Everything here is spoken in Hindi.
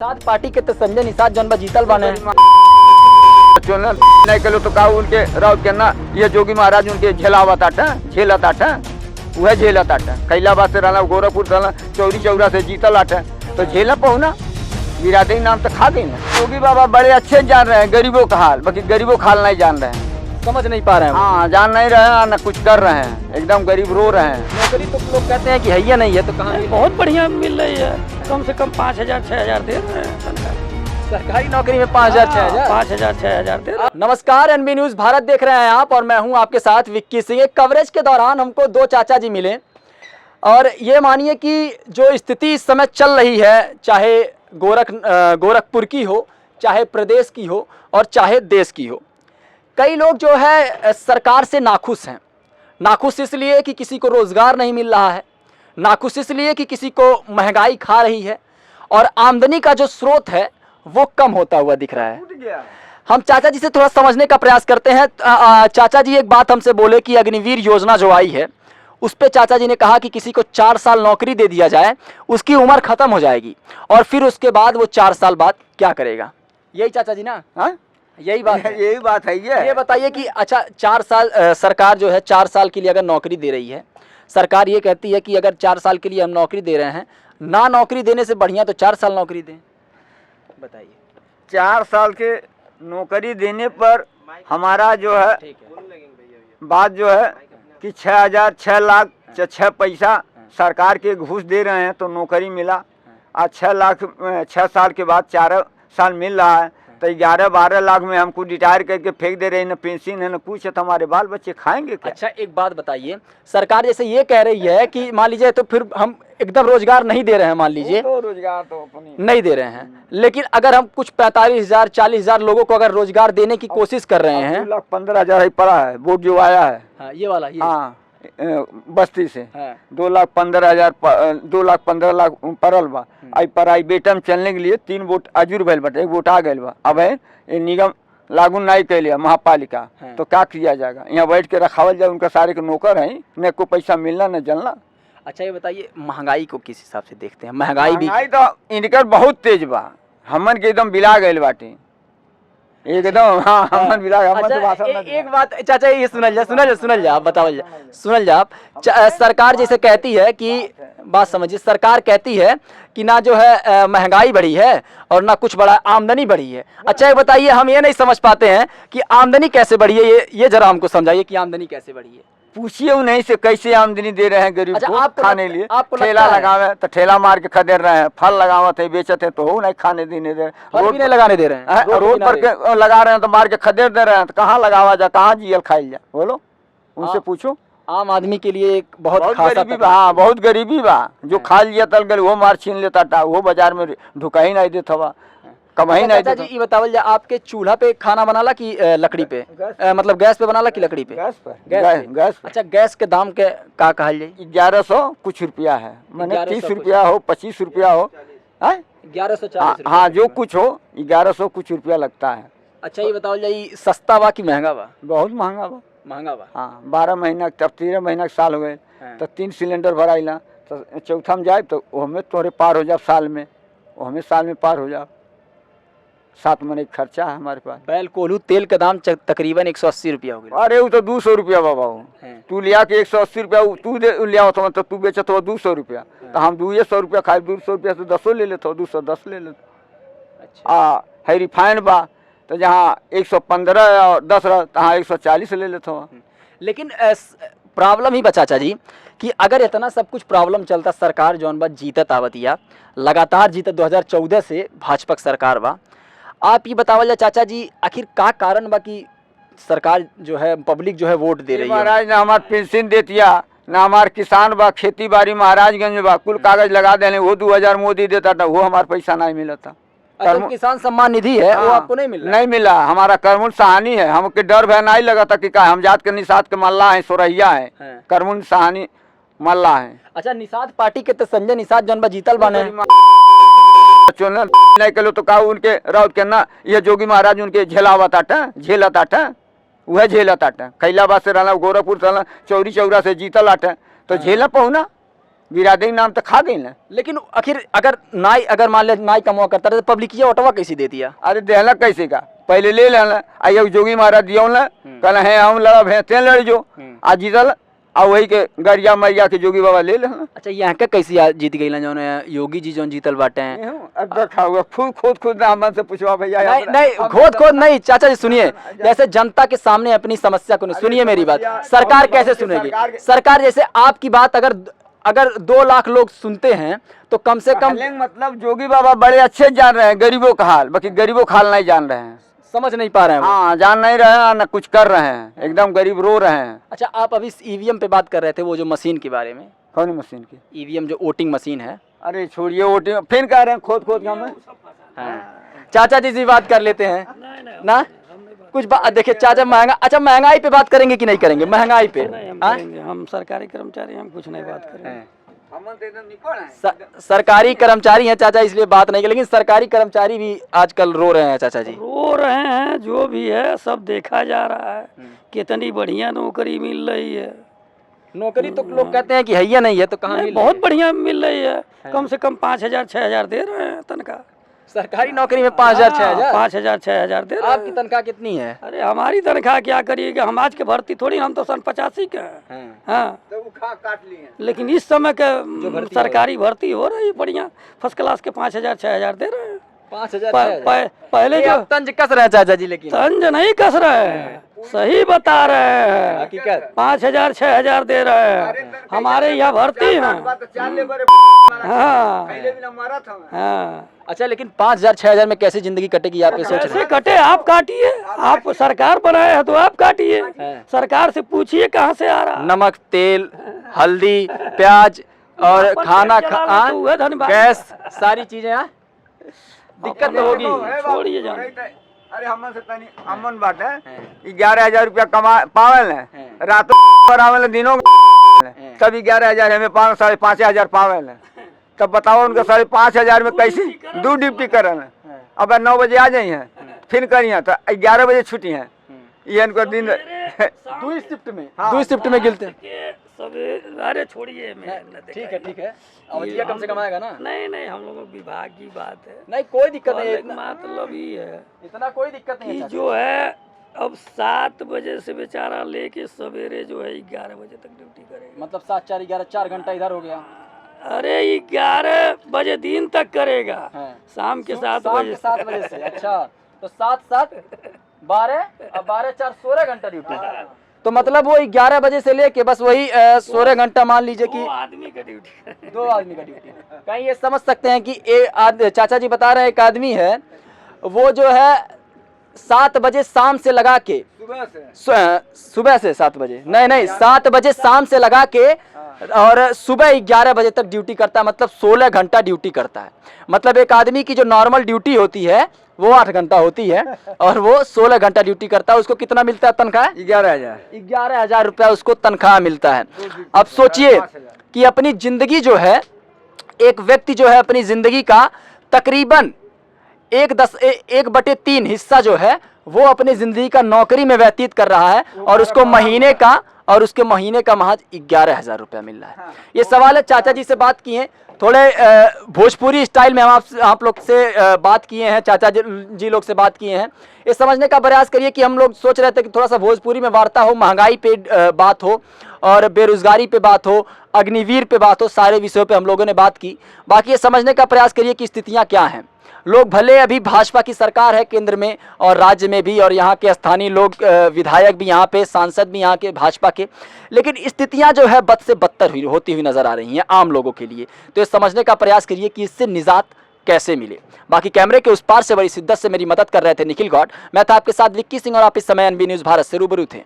निषाद पार्टी के तो संजय निषाद जौन बा जीतल बाने नहीं कलो तो का उनके राउत के ना ये जोगी महाराज उनके झेलावत झेलता वह झेलता कैला बात से रहना गोरखपुर रहना चौरी चौरा से जीतल आटा तो झेला पहुना बिरादरी नाम तो खा गई ना। जोगी बाबा बड़े अच्छे जान रहे हैं गरीबों का हाल, बाकी गरीबों का हाल नहीं जान रहे हैं, समझ नहीं पा रहे हैं। हाँ जान नहीं रहे हैं, न कुछ कर रहे हैं, एकदम गरीब रो रहे हैं। नौकरी तो लोग कहते हैं कि है या नहीं है, तो कहाँ बहुत बढ़िया मिल रही है, कम से कम 5,000 6,000 दे रहे हैं सरकार। सरकारी नौकरी में 5,000 6,000 5,000 6,000 दे रहे हैं। नमस्कार, एनबी न्यूज भारत देख रहे हैं आप और मैं हूं आपके साथ विक्की सिंह। एक कवरेज के दौरान हमको दो चाचा जी मिले और ये मानिए कि जो स्थिति इस समय चल रही है, चाहे गोरखपुर की हो, चाहे प्रदेश की हो और चाहे देश की हो, कई लोग जो है सरकार से नाखुश हैं। नाखुश इसलिए कि किसी को रोज़गार नहीं मिल रहा है, नाखुश इसलिए कि किसी को महंगाई खा रही है और आमदनी का जो स्रोत है वो कम होता हुआ दिख रहा है। हम चाचा जी से थोड़ा समझने का प्रयास करते हैं। चाचा जी एक बात हमसे बोले कि अग्निवीर योजना जो आई है उस पे चाचा जी ने कहा कि किसी को 4 साल नौकरी दे दिया जाए, उसकी उम्र खत्म हो जाएगी और फिर उसके बाद वो 4 साल बाद क्या करेगा। यही चाचा जी ना? हाँ यही बात है। यही बात है। ये बताइए कि अच्छा 4 साल सरकार जो है 4 साल के लिए अगर नौकरी दे रही है, सरकार ये कहती है कि अगर 4 साल के लिए हम नौकरी दे रहे हैं, ना नौकरी देने से बढ़िया तो 4 साल नौकरी दें। बताइए 4 साल के नौकरी देने पर हमारा जो है बात जो है कि 6,000 6 लाख 6 पैसा सरकार के घूस दे रहे हैं तो नौकरी मिला। आज 6 लाख 6 साल के बाद 4 साल मिल रहा है तो 11-12 लाख में हमको रिटायर करके फेंक दे रहे हैं, न पेंशन है न कुछ है, तो हमारे बाल बच्चे खाएंगे क्या? अच्छा एक बात बताइए, सरकार जैसे ये कह रही है कि मान लीजिए तो फिर हम एकदम रोजगार नहीं दे रहे हैं, मान लीजिए तो रोजगार तो अपनी नहीं दे रहे हैं, लेकिन अगर हम कुछ 45,000 40,000 लोगों को अगर रोजगार देने की कोशिश कर रहे हैं। 2,15,000 ही पड़ा है वोट जो आया है। हाँ, ये वाला ये। हाँ बस्ती से हाँ। 2,15,000 2,15,00,000 पड़ल बा। आई प्राइवेट में चलने के लिए 3 वोट अजूर भैल बटे, 1 वोट आ गए बा। अब है ये निगम लागू नहीं कर लिया महापालिका। हाँ। तो क्या किया जाएगा? यहाँ बैठ के रखावल जाए, उनका सारे के नौकर है, न को पैसा मिलना न जलना। अच्छा ये बताइए महंगाई को किस हिसाब से देखते हैं? महंगाई भी तो इनकर बहुत तेज बा, हमन के एकदम बिला गए बाटे एकदम। हाँ हमन बिला गए। अच्छा, एक बात चाचा ये सुनल जा आप बतावल जा, सुनल जा आप। सरकार जैसे कहती है कि बात समझिए, सरकार कहती है कि ना जो है महंगाई बढ़ी है और ना कुछ बड़ा आमदनी बढ़ी है। अच्छा ये बताइए, हम ये नहीं समझ पाते हैं कि आमदनी कैसे बढ़ी है, ये जरा हमको समझाइए कि आमदनी कैसे बढ़ी है। पूछिए उन्हीं से कैसे आमदनी दे रहे हैं गरीब अच्छा, को खाने लिए। आपको ठेला लगावे तो ठेला मार के खदेड़ रहे हैं, फल लगावत है बेचते हैं तो वो नहीं खाने देने दे, रोड भी नहीं लगाने दे रहे हैं, रोड पर के लगा रहे हैं तो मार के खदेड़ दे रहे हैं, तो कहाँ लगावा जा, कहाँ जियल खाइल जा, बोलो उनसे पूछो। आम आदमी के लिए एक बहुत गरीबी बा। हाँ बहुत गरीबी बा, जो खा लिया तल गल वो मार छीन लेता था, वो बाजार में ढुका ही नहीं देता हुआ, कमाई नहीं देता। जी ये बतावल जा, आपके चूल्हा पे खाना बनाला कि लकड़ी पे, मतलब गैस पे बनाला कि लकड़ी पे? गैस पर। गैस। अच्छा गैस के दाम के का कहल जाए? 1100 कुछ रुपया है, मैंने 30 रुपया हो 25 रुपया हो, 1140। हाँ जो कुछ हो 1100 कुछ रुपया लगता है। अच्छा ये बतावल जाए, सस्ता बा कि महंगा बा? बहुत महंगा बा। महंगा बा। हाँ 12 महीना तब 13 महीना के साल हो गए तो 3 सिलेंडर भराइला, तो चौथा में जाए तो वो हमें तोरे पार हो जाए साल में, वो हमें साल में पार हो जाए। 7 महीने का खर्चा है हमारे पास। बैल कोल्हू तेल का दाम तकरीबन 180 रुपया हो गया। अरे वो तो 200 रुपया बाबा हो, तू लिया के 180 रुपया तू लिया तो तू बेचत हो 200 रुपया, तो हम 200 रुपया खाए, 200 रुपया से 10 ले लेते हो, 210 ले लेते। अच्छा है रिफाइंड बा तो जहाँ 115 और 10 तहाँ 140 ले लेते हो। लेकिन प्रॉब्लम ही बचा चाचा जी कि अगर इतना सब कुछ प्रॉब्लम चलता, सरकार जौन बा जीतत आवतिया, लगातार जीतत 2014 से भाजपा सरकार बा, आप ये बतावल चाचा जी आखिर का कारण बा कि सरकार जो है पब्लिक जो है वोट दे रही है? महाराज ना हमार पेंशन देतिया, ना हमार किसान बा, खेती बाड़ी महाराजगंज में बा, कुल कागज लगा देने, वो 2000 मोदी देता था, वो हमार पैसा नहीं मिला था। किसान सम्मान निधि है। हाँ, वो आपको नहीं मिला? नहीं मिला, हमारा करमुल सहानी है, हमके डर भय नहीं लगा था कि हम जात के निषाद के मल्ला है, सोरहिया है, करमुल सहानी मल्ला है। अच्छा निषाद पार्टी के तो संजय निषाद जौन बा जीतल बाने नहीं कलो तो का उनके राउत के ना ये जोगी महाराज उनके झेलता वह झेलता कैला बात से रहना गोरखपुर रहना चौरी चौरा से जीतल आटे तो झेला पहुना बिरादरी नाम तो खा गई ना। लेकिन आखिर अगर मान ले नाई कमवा करता रहे तो पब्लिक ये ऑटोवा कैसे दे दिया? अरे देहला कैसे का, पहले ले लेना, आइयो जोगी महाराज दियो ना, कहला है हम लड़ब है ते लड़ जो, आ जीतल आ वही के गरिया मैया के जोगी बाबा ले लेना। अच्छा, यहाँ का कैसे जीत गई ना जौन योगी जी जौन जीतल बाटे हैं? अब देखा हुआ खुद हमन से पूछवा भैया। नहीं नहीं, खोद नहीं चाचा जी, सुनिए, जैसे जनता के सामने अपनी समस्या को नहीं, सुनिए मेरी बात, सरकार कैसे सुनेगी? सरकार जैसे आपकी बात अगर 2 लाख लोग सुनते हैं तो कम से कम मतलब जोगी बाबा बड़े अच्छे जान रहे हैं गरीबों का हाल, बाकी गरीबों का हाल नहीं जान रहे हैं, समझ नहीं पा रहे हैं वो। हाँ, जान नहीं रहे हैं ना कुछ कर रहे हैं, एकदम गरीब रो रहे हैं। अच्छा, आप अभी ईवीएम पे बात कर रहे थे, वो जो मशीन के बारे में। कौन मशीन की? ईवीएम जो वोटिंग मशीन है। अरे छोड़िए वोटिंग, फिर कह रहे हैं खोद का में। हाँ। चाचा जी से बात कर लेते हैं ना, कुछ बात देखिए चाचा, महंगाई पे बात करेंगे कि नहीं करेंगे? महंगाई पे हम सरकारी कर्मचारी, हम कुछ नहीं बात करेंगे। सरकारी कर्मचारी हैं चाचा, इसलिए बात नहीं, लेकिन सरकारी कर्मचारी भी आजकल रो रहे हैं चाचा जी। रो रहे हैं, जो भी है सब देखा जा रहा है, कितनी बढ़िया नौकरी मिल रही है। नौकरी तो लोग कहते हैं कि है या नहीं है, तो कहाँ मिल बहुत बढ़िया मिल रही है, कम से कम 5,000 6,000 दे रहे हैं तनख्वाह। सरकारी नौकरी में 5,000 6,000? 5,000 6,000 दे रहे हैं। आपकी तनख्वाह कितनी है? अरे हमारी तनख्वाह क्या करिएगा, हम आज के भर्ती थोड़ी, हम तो सन 85 के हैं। हाँ, काट लिए। लेकिन इस समय के सरकारी भर्ती हो रही है बढ़िया, फर्स्ट क्लास के 5,000 6,000 दे रहे हैं। 5,000 पहले जो तंज कस रहे हैं चाचा जी, लेकिन तंज नहीं कस रहे हैं, सही बता रहे हैं, हकीकत 5,000 6,000 दे रहे हैं। हमारे यहाँ भर्ती है। हाँ हाँ। अच्छा, लेकिन 5,000 6,000 में कैसे जिंदगी कटेगी आप ये सोच रहे कैसे कटे? आप काटिए, आप सरकार बनाए हैं तो आप काटिए, सरकार से पूछिए कहाँ से आ रहा। नमक, तेल, हल्दी, प्याज और खाना, गैस, सारी चीजें दिक्कत तो होगी। छोड़िए जान। अरे हमन से तनी अमन बात है, 11,000 रुपया कमा पावल है, रातों पर आवेल दिनों तब 11,000 हमें 5,500 पावल है। तब बताओ उनका 5,500 में कैसे 2 ड्यूटी करल है। अब 9 बजे आ जाई है, फिर करिए तो 11 बजे छुट्टी है, ये इनको दिन 2 शिफ्ट में गिलते हैं। अरे छोड़िए, ठीक है, अवधिया कम से कम आएगा ना? नहीं, हम लोगों विभाग की बात है। नहीं, कोई दिक्कत नहीं है, मतलब ही है, इतना कोई दिक्कत नहीं है जो है। अब 7 बजे से बेचारा लेके सवेरे जो है 11 बजे तक ड्यूटी करेगा। मतलब 7 4 11 4 घंटा इधर हो गया। अरे 11 बजे दिन तक करेगा, शाम के 7 बजे से। अच्छा, तो 7 7 12 और 12 4 16 घंटा ड्यूटी। तो मतलब वो 11 बजे से लेके बस वही 16 घंटा मान लीजिए कि 2 आदमी का ड्यूटी। 2 आदमी का ड्यूटी। कहीं ये समझ सकते हैं कि चाचा जी बता रहे हैं, एक आदमी है वो जो है 7 बजे शाम से लगा के सुबह से 7 बजे नहीं 7 बजे शाम से लगा के और सुबह 11 बजे तक ड्यूटी करता है, मतलब 16 घंटा ड्यूटी करता है। मतलब एक आदमी की जो नॉर्मल ड्यूटी होती है वो 8 घंटा होती है और वो 16 घंटा ड्यूटी करता है। उसको कितना मिलता है तनख्वाह? 11,000 रुपया उसको तनख्वाह मिलता है। अब सोचिए कि अपनी जिंदगी जो है, एक व्यक्ति जो है अपनी जिंदगी का तकरीबन 1/3 हिस्सा जो है वो अपनी जिंदगी का नौकरी में व्यतीत कर रहा है और उसको उसके महीने का महज 11,000 रुपया मिल रहा है। ये सवाल है, चाचा जी से बात किए, थोड़े भोजपुरी स्टाइल में हम आप लोग से बात किए हैं, चाचा जी लोग से बात किए हैं। ये समझने का प्रयास करिए कि हम लोग सोच रहे थे कि थोड़ा सा भोजपुरी में वार्ता हो, महंगाई पे बात हो और बेरोजगारी पे बात हो, अग्निवीर पे बात हो, सारे विषयों पे हम लोगों ने बात की। बाकी ये समझने का प्रयास करिए कि स्थितियाँ क्या हैं। लोग भले अभी भाजपा की सरकार है केंद्र में और राज्य में भी, और यहाँ के स्थानीय लोग विधायक भी यहाँ पे, सांसद भी यहाँ के भाजपा के, लेकिन स्थितियाँ जो है बद से बदतर होती हुई नजर आ रही हैं आम लोगों के लिए। तो ये समझने का प्रयास करिए कि इससे निजात कैसे मिले। बाकी कैमरे के उस पार से बड़ी शिद्दत से मेरी मदद कर रहे थे निखिल गौड़, मैं था आपके साथ विक्की सिंह और आप इस समय एनबी न्यूज़ भारत से रूबरू थे।